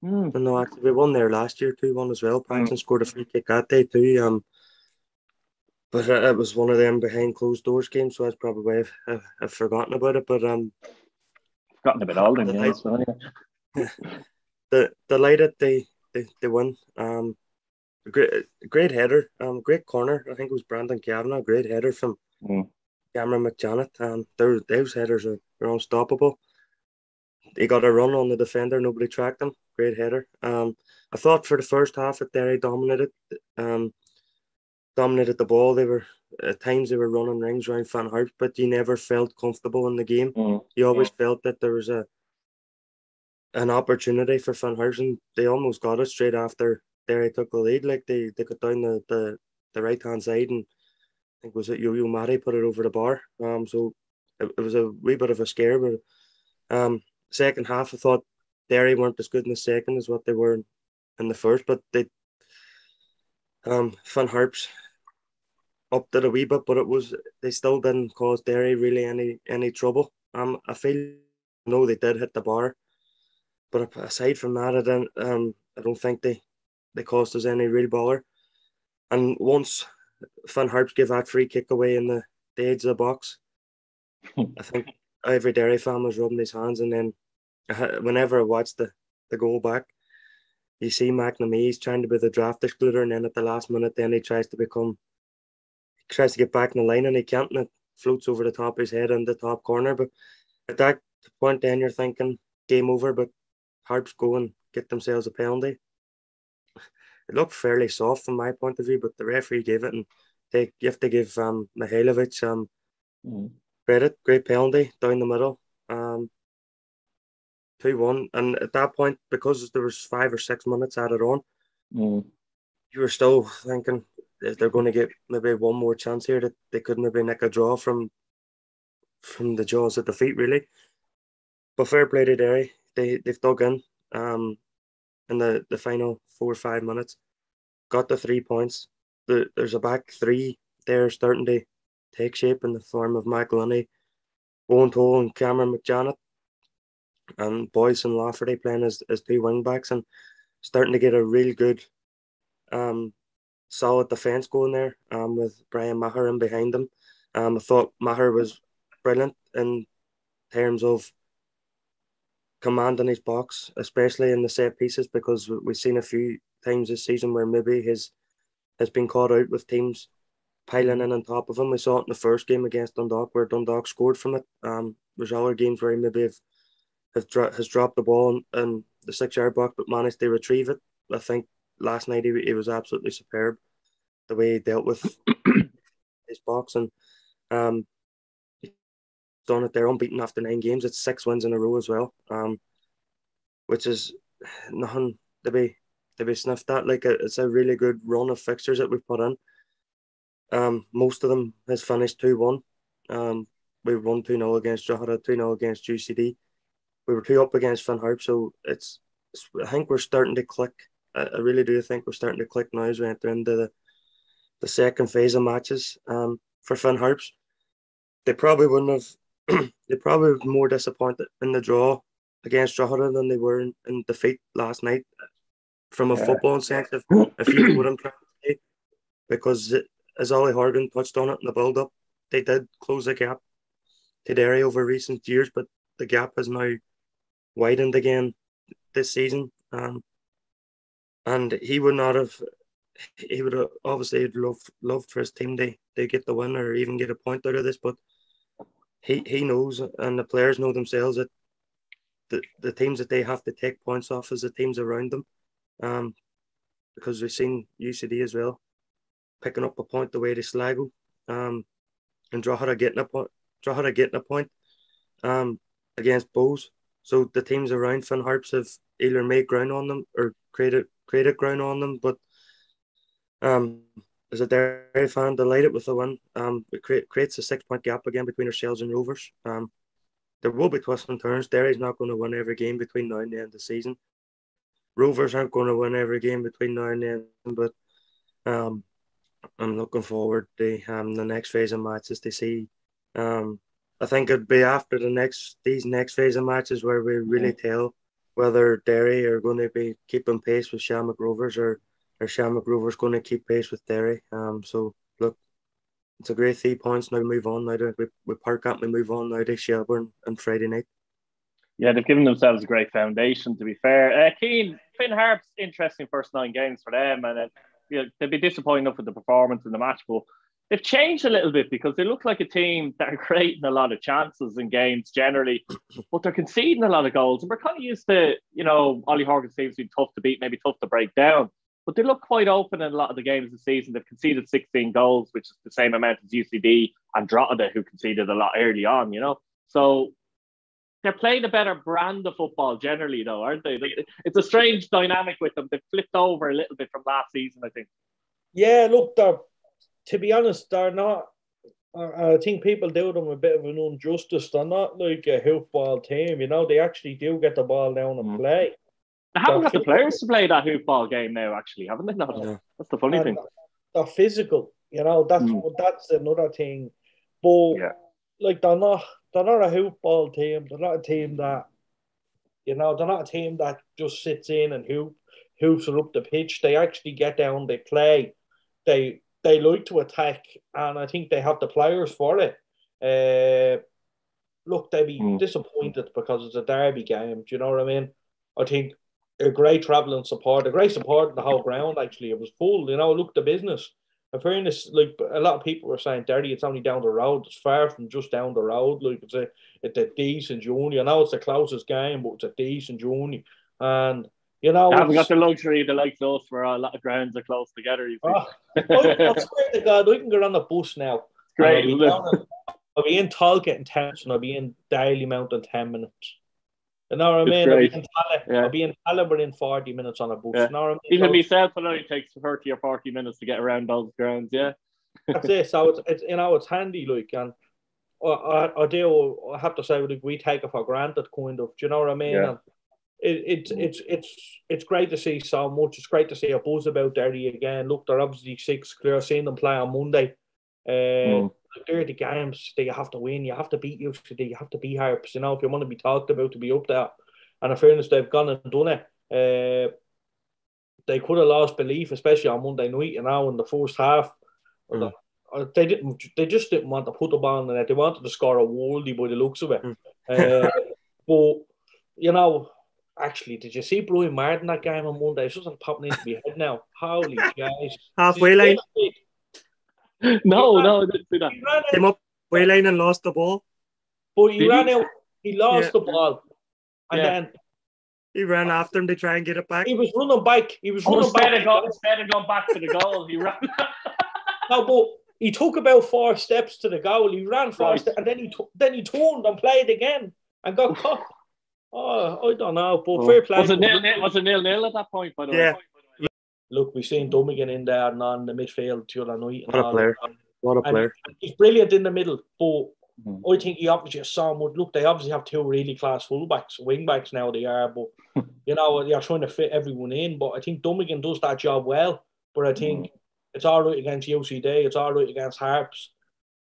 no, actually, we won there last year 2-1 as well. Paxton scored a free kick that day too. But it was one of them behind closed doors games, so that's probably why I've forgotten about it. But forgotten about all them games. Delighted they win. Great header, great corner. I think it was Brandon Kavanagh. Great header from Cameron McJannet. Those headers are unstoppable. He got a run on the defender. Nobody tracked him. Great header. I thought for the first half that Derry dominated the ball. At times they were running rings around Van Harps, but you never felt comfortable in the game. You always felt that there was an opportunity for Van Harps, and they almost got it straight after Derry took the lead. Like they got down the right hand side, and I think was it Yo-Yo Matty put it over the bar. So it was a wee bit of a scare. But second half, I thought Derry weren't as good in the second as what they were in the first, but Van Harps upped it a wee bit, but they still didn't cause Derry really any trouble. I feel they did hit the bar, but aside from that, I don't think they caused us any real bother. And once Van Harps gave that free kick away in the edge of the box, I think every Derry fan was rubbing his hands. And then whenever I watched the goal back, you see McNamee, he's trying to be the draft excluder, and then at the last minute, then he tries to get back in the line, and he can't, and it floats over the top of his head in the top corner. But at that point, then you're thinking game over, but Harps go and get themselves a penalty. It looked fairly soft from my point of view, but the referee gave it, and you have to give Mihailovic credit. Great penalty down the middle. 2-1. And at that point, because there was 5 or 6 minutes added on, Mm. you were still thinking if they're going to get maybe one more chance here, that they could maybe nick a draw from the jaws of defeat, really. But fair play to Derry. They've dug in the final 4 or 5 minutes, got the 3 points. There's a back three there starting to take shape in the form of McElhinney, Owen Toll and Cameron McJanet, and Boyce and Lafferty playing as 2 wing backs, and starting to get a real good solid defence going there, with Brian Maher in behind them. I thought Maher was brilliant in terms of commanding his box, especially in the set pieces, because we've seen a few times this season where maybe has been caught out with teams piling in on top of him. We saw it in the first game against Dundalk, where Dundalk scored from it. There's other games where he maybe has dropped the ball in the 6-yard box but managed to retrieve it. I think last night he was absolutely superb, the way he dealt with his box, and he's done it there unbeaten after 9 games. It's 6 wins in a row as well, which is nothing to be sniffed at. Like, it's a really good run of fixtures that we've put in. Most of them has finished 2-1. We won 2-0 against Drogheda, 2-0 against UCD. We were 2 up against Finn Harps, so I think we're starting to click. I really do think we're starting to click now as we enter into the second phase of matches. For Finn Harps, they probably wouldn't have. They probably were more disappointed in the draw against Drogheda than they were in defeat last night. From a football sense, if you would improve, because as Ollie Horgan touched on it in the build-up, they did close the gap to Derry over recent years, but the gap has now widened again this season. And he would not have. He would have obviously loved for his team to get the win or even get a point out of this, but he knows, and the players know themselves, that the teams that they have to take points off is the teams around them. Because we've seen UCD as well picking up a point the way to Sligo, and Drogheda getting a point against Bows. So the teams around Finn Harps have either made ground on them or created ground on them. But as a Derry fan, delighted with the win. It creates a 6-point gap again between ourselves and Rovers. There will be twists and turns. Derry's not going to win every game between now and the end of the season. Rovers aren't going to win every game between now and then, but I'm looking forward to the next phase of matches to see. I think it'd be after these next phase of matches where we really tell whether Derry are going to be keeping pace with Shamrock Rovers or Shamrock Rovers going to keep pace with Derry. So look, it's a great 3 points. Now we move on. We park up and we move on now to Shelbourne on Friday night. Yeah, they've given themselves a great foundation, to be fair. Keane, Finn Harps, interesting first 9 games for them, and they'd be disappointed enough with the performance in the match, but they've changed a little bit because they look like a team that are creating a lot of chances in games generally, but they're conceding a lot of goals. And we're kind of used to, Ollie Horgan seems to be tough to beat, maybe tough to break down, but they look quite open in a lot of the games this season. They've conceded 16 goals, which is the same amount as UCD and Drogheda, who conceded a lot early on, So they're playing a better brand of football generally, though, aren't they? It's a strange dynamic with them. They've flipped over a little bit from last season, I think. Yeah, look, to be honest, they're not. I think people do them a bit of an injustice. They're not like a hoofball team, They actually do get the ball down and play. They haven't got the players to play that hoofball game now, actually, haven't they? That's the funny thing. They're physical, That's another thing. But they're not a hoopball team. They're not a team that, they're not a team that just sits in and hoops it up the pitch. They actually get down, they play, they like to attack, and I think they have the players for it. Look, they'd be disappointed because it's a derby game. Do you know what I mean? I think a great travelling support, a great support in the whole ground, actually. It was full, look, the business. In fairness, like a lot of people were saying, Derry, it's only down the road. It's far from just down the road. Like it's a decent journey. I know it's the closest game, but it's a decent journey. And they haven't got the luxury the likes of us where a lot of grounds are close together. You see. I swear to God, I can get on the bus now. Great. I'll be in Talgate in 10 minutes and I'll be in Dalymount in 10 minutes. You know what I It's mean? great. I'll be in Tala within 40 minutes on a bus. Yeah. You know what I mean? Even myself, I know it takes 30 or 40 minutes to get around those grounds. Yeah. That's it. So it's it's handy, like, and I have to say, like, we take it for granted, kind of. Do you know what I mean? Yeah. And it's great to see so much. It's great to see a buzz about Derry again. Look, they're obviously 6 clear. Seeing them play on Monday. They're the games that you have to win. You have to beat UCD. You have to beat Harps. You know, if you want to be talked about, to be up there. And in fairness, they've gone and done it. They could have lost belief, especially on Monday night. You know, in the first half, they didn't. They just didn't want to put the ball in the net. They wanted to score a worldie by the looks of it. But you know, actually, did you see Brian Martin that game on Monday? It's just popping into my head now. Holy guys! Halfway line. No, I didn't see that. Came up way line and lost the ball. But he ran out. He lost the ball, and then he ran after him to try and get it back. He was running back. Instead of going back to the goal, he ran. No, but he took about 4 steps to the goal. He ran 4 steps, and then he turned and played again and got caught. Oh, I don't know, but fair play. Was it 0-0 at that point? By the way. Look, we've seen Dummigan in there and on the midfield the other night. What a player. He's brilliant in the middle, but I think he obviously has so much. Look, they obviously have 2 really class fullbacks, wing-backs now they are, but you know, they're trying to fit everyone in. But I think Dummigan does that job well. But I think it's all right against UCD, it's all right against Harps.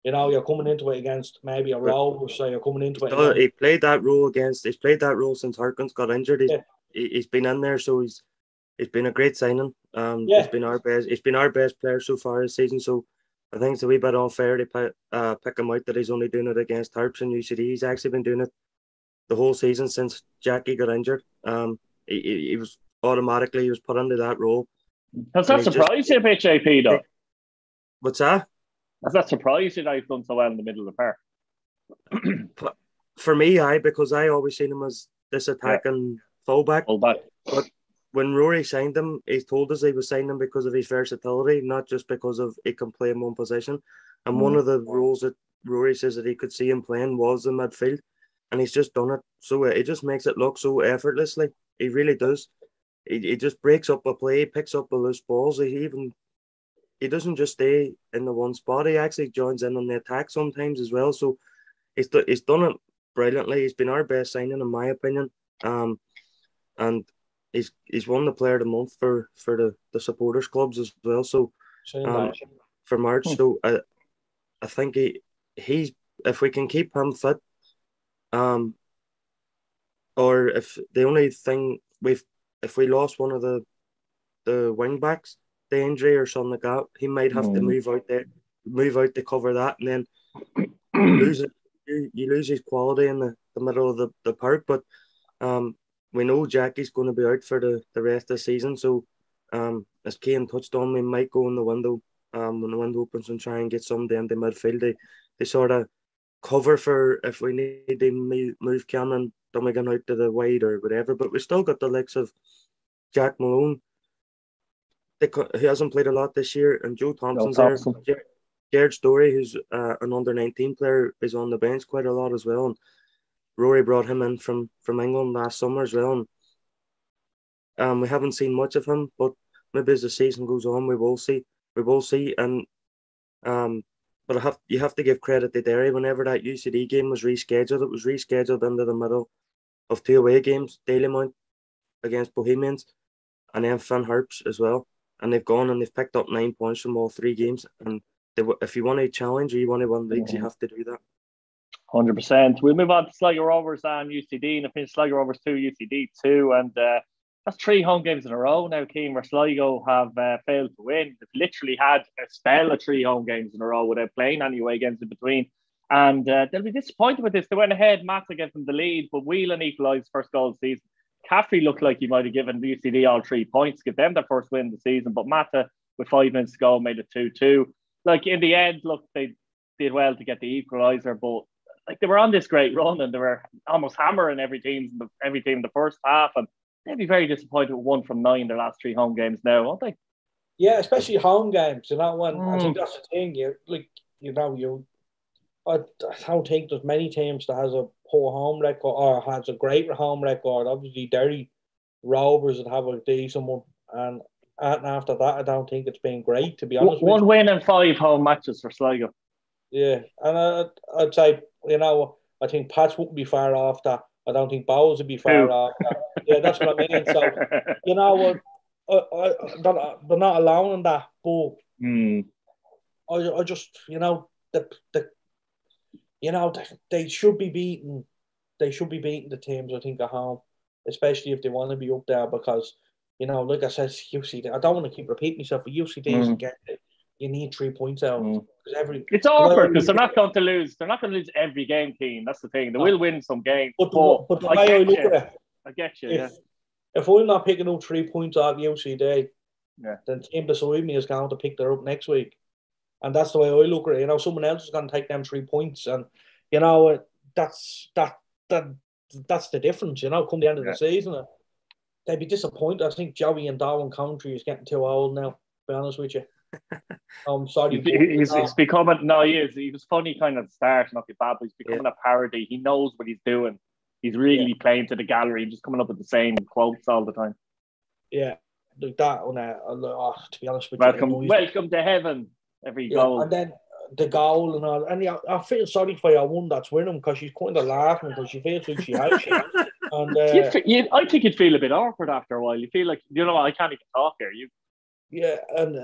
You know, you're coming into it against maybe a Rovers, so you're coming into it. He's played that role since Harkins got injured. He's been in there, so he's been a great signing. He's been our best player so far this season. So I think it's a wee bit unfair to pick him out that he's only doing it against Harps and UCD. He's actually been doing it the whole season since Jackie got injured. He was put into that role. Has that surprised you a bit, JP, though? What's that? Has that surprised you that he's done so well in the middle of the park? For me, because I always seen him as this attacking fullback. But when Rory signed him, he told us he was signing him because of his versatility, not just because of he can play in one position. And one of the roles that Rory says that he could see him playing was in midfield. And he's just done it. So it just makes it look so effortlessly. He really does. He just breaks up a play, picks up the loose balls. He doesn't just stay in the one spot. He actually joins in on the attack sometimes as well. So he's done it brilliantly. He's been our best signing, in my opinion. And he's won the Player of the Month for the supporters clubs as well. So for March, so I think he's if we can keep him fit, or if the only thing if we lost one of the wing backs, the injury or something like that, he might have to move out to cover that, and then you lose his quality in the middle of the park. But we know Jackie's going to be out for the rest of the season, so as Cian touched on, we might go in the window when the window opens and try and get somebody into midfield. They sort of cover for if we need to move Cameron Dummigan out to the wide or whatever. But we still got the likes of Jack Malone. He hasn't played a lot this year, and Joe Thompson's there. Jared Story, who's an under-19 player, is on the bench quite a lot as well. And Rory brought him in from England last summer as well. And we haven't seen much of him, but maybe as the season goes on, we will see. And but you have to give credit to Derry. Whenever that UCD game was rescheduled, it was rescheduled into the middle of 2 away games: Dalymount against Bohemians, and then Finn Harps as well. And they've gone and they've picked up 9 points from all 3 games. And if you want to challenge or you want to win leagues, you have to do that. 100%. We'll move on to Sligo Rovers and UCD, and I finished Sligo Rovers 2, UCD 2, and that's 3 home games in a row now, Cian, where Sligo have failed to win. They've literally had a spell of 3 home games in a row without playing any away games in between, and they'll be disappointed with this. They went ahead, Matt gave them the lead, but Whelan equalised first goal of the season. Caffrey looked like he might have given the UCD all 3 points, give them their first win of the season, but Mata, with 5 minutes to go, made it 2-2. Like, in the end, look, they did well to get the equaliser, but like, they were on this great run and they were almost hammering every team in the first half, and they'd be very disappointed with 1 from 9 their last 3 home games now, won't they? Yeah, especially home games. You know, when I think that's the thing. I don't think there's many teams that has a poor home record or has a great home record. Obviously, Derry Rovers would have a decent one, and after that, I don't think it's been great, to be honest. One win and 5 home matches for Sligo. Yeah, and I'd say, I think Pats wouldn't be far off that. I don't think Bowles would be far off that. Yeah, that's what I mean. So, they're not alone in that, but I just, they should be beating. They should be beating the teams, I think, at home, especially if they want to be up there, because, like I said, UCD. I don't want to keep repeating myself, but UCD is again. You need 3 points out. It's awkward because they're not going to lose. They're not going to lose every game, Keane. That's the thing. They will win some games. But the way I look at it, I get you. If I'm not picking up 3 points out of UCD, then team beside me is going to pick them up next week, and that's the way I look at it. Someone else is going to take them 3 points, and that's the difference. Come the end of the season, they'd be disappointed. I think Joey and Darwin Country is getting too old now, to be honest with you. I'm sorry. He's becoming. No, he is. He was funny kind of at the start, not be bad, but he's becoming a parody. He knows what he's doing. He's really playing to the gallery, just coming up with the same quotes all the time. Yeah, like that. To be honest with you, welcome to heaven. Every goal, and then the goal and all. And I feel sorry for your one that's winning because she's kind of laughing because she feels like she has. And I think you'd feel a bit awkward after a while. You feel like I can't even talk here. Yeah, and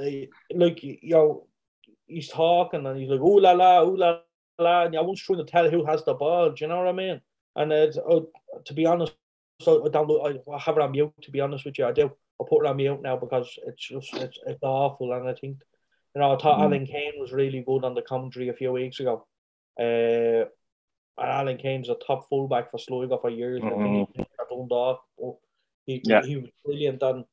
he's talking and he's like, ooh la la, and I was trying to tell who has the ball. Do you know what I mean? And to be honest, I have it on mute. To be honest with you, I do. I put it on mute now because it's awful. And I think, I thought Alan Kane was really good on the commentary a few weeks ago. And Alan Kane's a top fullback for Sligo for years. I think he at Dundalk. He was brilliant, and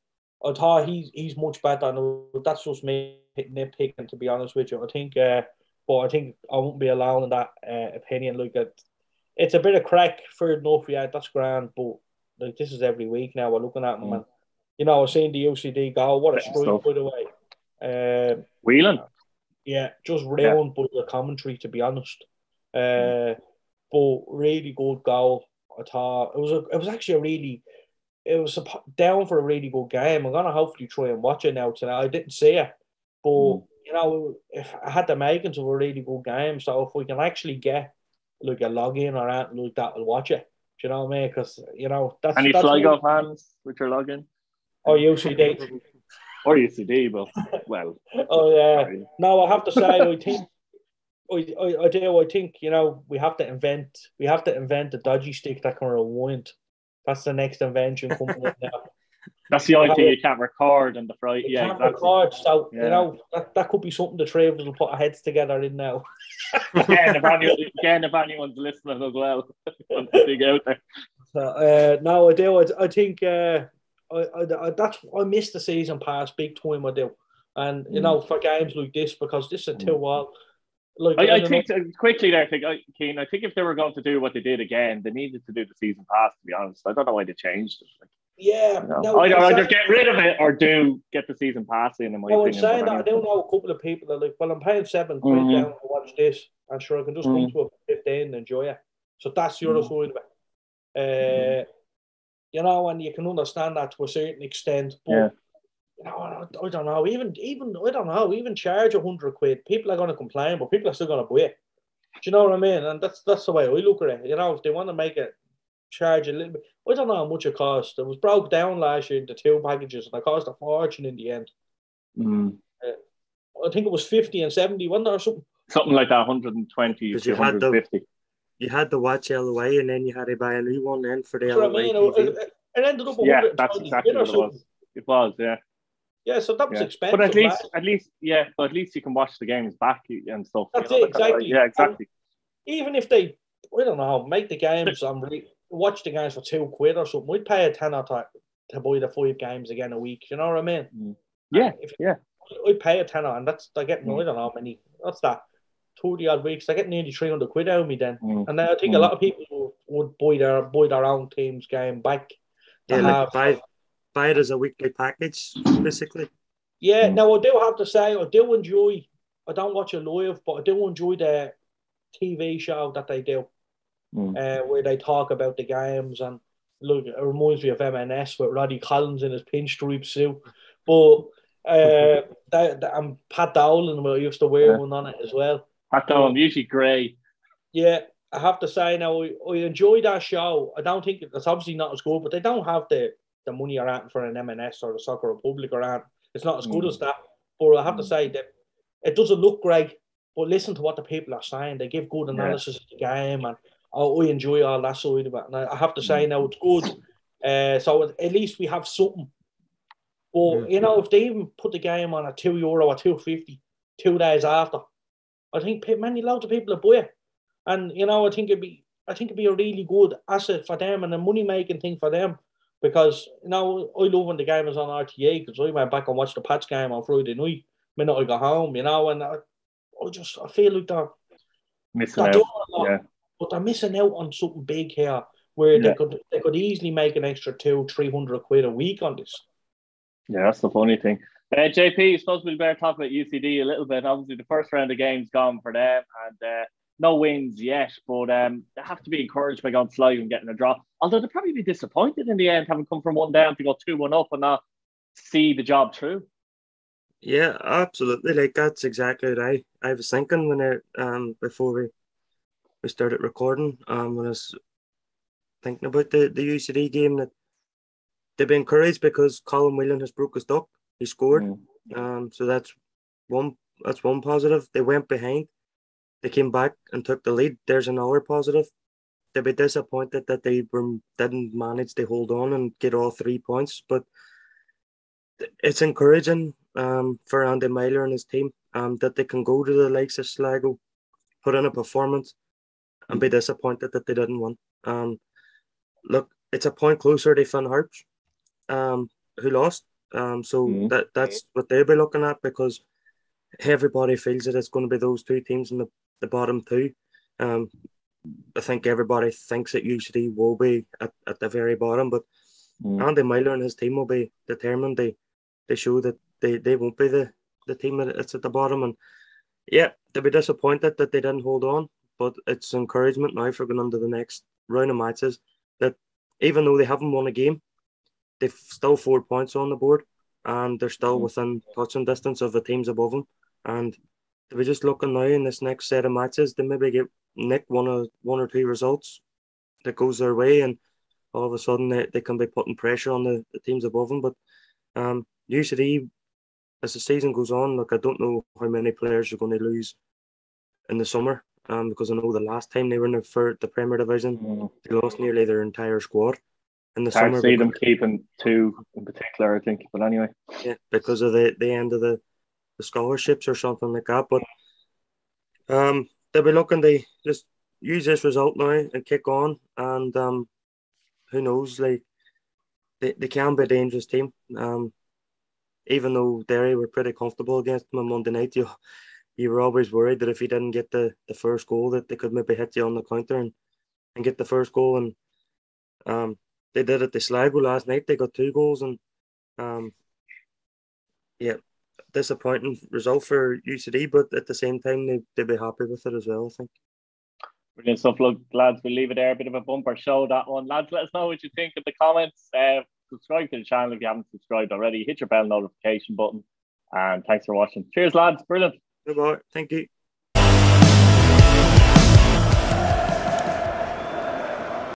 I thought he's much better. And that's just me nitpicking, to be honest with you. I think, but I think I won't be allowing that opinion. Look at. It's a bit of crack, fair enough, that's grand, but this is every week now. We're looking at them, and I've seen the UCD goal. What a strike, by the way. Whelan? Yeah, just ruined by the commentary, to be honest. But really good goal. I thought it was actually down for a really good game. I'm gonna hopefully try and watch it now tonight. I didn't see it, but if I had the makings of a really good game, so if we can actually get a login or anything like that, we'll watch it. Do you know what I mean? Because that's any Sligo fans with your login or UCD or UCD, but well. Oh yeah. Sorry. No, I have to say, I think I think we have to invent a dodgy stick that can rewind. That's the next invention coming in now. That's the only thing you can't record in the Friday. Yeah, exactly. Record, so that could be something the three of us will put our heads together in now. Again, if anyone's listening as well, want to dig out there. So, no, I do. I think I missed the season pass big time. I do, and for games like this, because this is too well. I think quickly there, Keane. I think if they were going to do what they did again, they needed to do the season pass. To be honest, I don't know why they changed it. Either get rid of it or get the season pass in. My opinion, I'm saying that I do know a couple of people that like, well, I'm paying £7 down to watch this, and sure I can just come to a 15 and enjoy it. So that's the other side of it. And you can understand that to a certain extent, but I don't know. Even I don't know. Even charge £100, people are going to complain, but people are still going to buy it. Do you know what I mean? And that's the way I look at it. If they want to make it charge a little bit, I don't know how much it cost. It was broke down last year into 2 packages, and it cost a fortune in the end. I think it was 50 and 70, wasn't there, or something? Something like that, 120 to 150. You had to watch LOA, and then you had to buy a new one then for the LOA. It ended up. That's exactly what it was. It was, yeah. Yeah, so that was expensive. But at least you can watch the games back and stuff. That's it, exactly. Yeah, exactly. Even if they, I don't know, make the games watch the games for £2 or something, we'd pay a tenner to buy the 5 games again a week. You know what I mean? Yeah, I'd pay a tenner, and they're getting, I don't know how many, what's that, 30 odd weeks, they're getting nearly £300 out of me then. And then I think a lot of people would buy their own team's game back. Buy it as a weekly package, basically. Yeah, now I do have to say, I don't watch it live, but I do enjoy the TV show that they do. where they talk about the games, and look, it reminds me of M&S with Roddy Collins in his pinstripe suit. But and Pat Dowling, I used to wear one on it as well. Pat Dowling, usually grey. Yeah, I have to say now, I enjoy that show. I don't think it's obviously not as good, but they don't have the money or anything for an M&S or the Soccer Republic or anything. It's not as good as that. But I have to say that it doesn't look great, but listen to what the people are saying. They give good analysis of the game, and I enjoy all that side of it. And I have to say now, it's good. So at least we have something. But, you know, if they even put the game on at €2 or €2.50 2 days after, I think loads of people will buy it. And, you know, I think it'd be a really good asset for them and a money-making thing for them. Because, you know, I love when the game is on RTA, because I went back and watched the Pats game on Friday night the minute I got home, you know, and I feel like they're missing out. Doing a lot, but they're missing out on something big here where they could easily make an extra £200-300 a week on this. Yeah, that's the funny thing. JP, I suppose we better talk about UCD a little bit. Obviously, the first round of games gone for them, and no wins yet, but they have to be encouraged by going Sligo and getting a draw. Although they'll probably be disappointed in the end, having come from 1 down to go 2-1 up and not see the job through. Yeah, absolutely. Like, that's exactly what I was thinking when before we started recording. When I was thinking about the UCD game, that they've been encouraged because Colin Whelan has broke his duck. He scored. So that's one positive. They went behind. They came back and took the lead. There's another positive. They'll be disappointed that they didn't manage to hold on and get all 3 points. But it's encouraging for Andy Myler and his team that they can go to the likes of Sligo, put in a performance, and be disappointed that they didn't win. Look, it's a point closer to Finn Harps, who lost. So that's what they'll be looking at, because everybody feels that it's going to be those 2 teams in the bottom 2. I think everybody thinks that UCD will be at the very bottom, but Andy Myler and his team will be determined. They show that they won't be the team that's at the bottom, and they'll be disappointed that they didn't hold on, but it's encouragement now for going on to the next round of matches, that even though they haven't won a game, they've still 4 points on the board, and they're still within touching distance of the teams above them. And we're just looking now in this next set of matches, they maybe get nick one or two results that goes their way, and all of a sudden they can be putting pressure on the teams above them. But UCD, as the season goes on, look, I don't know how many players are going to lose in the summer, because I know the last time they were in the Premier Division, they lost nearly their entire squad in the summer. Can't see them keeping 2 in particular, I think. But anyway, because of the end of the scholarships or something like that. But they'll be looking to just use this result now and kick on, and who knows, like, they can be a dangerous team. Even though Derry were pretty comfortable against them on Monday night, you were always worried that if you didn't get the first goal, that they could maybe hit you on the counter and get the first goal. And they did it to Sligo last night. They got 2 goals, and disappointing result for UCD, but at the same time they'd be happy with it as well, I think. Brilliant stuff. Look, lads, we'll leave it there. A bit of a bumper show, that one. Lads, let us know what you think in the comments. Subscribe to the channel if you haven't subscribed already. Hit your bell notification button. And thanks for watching. Cheers, lads. Brilliant. Goodbye. Thank you.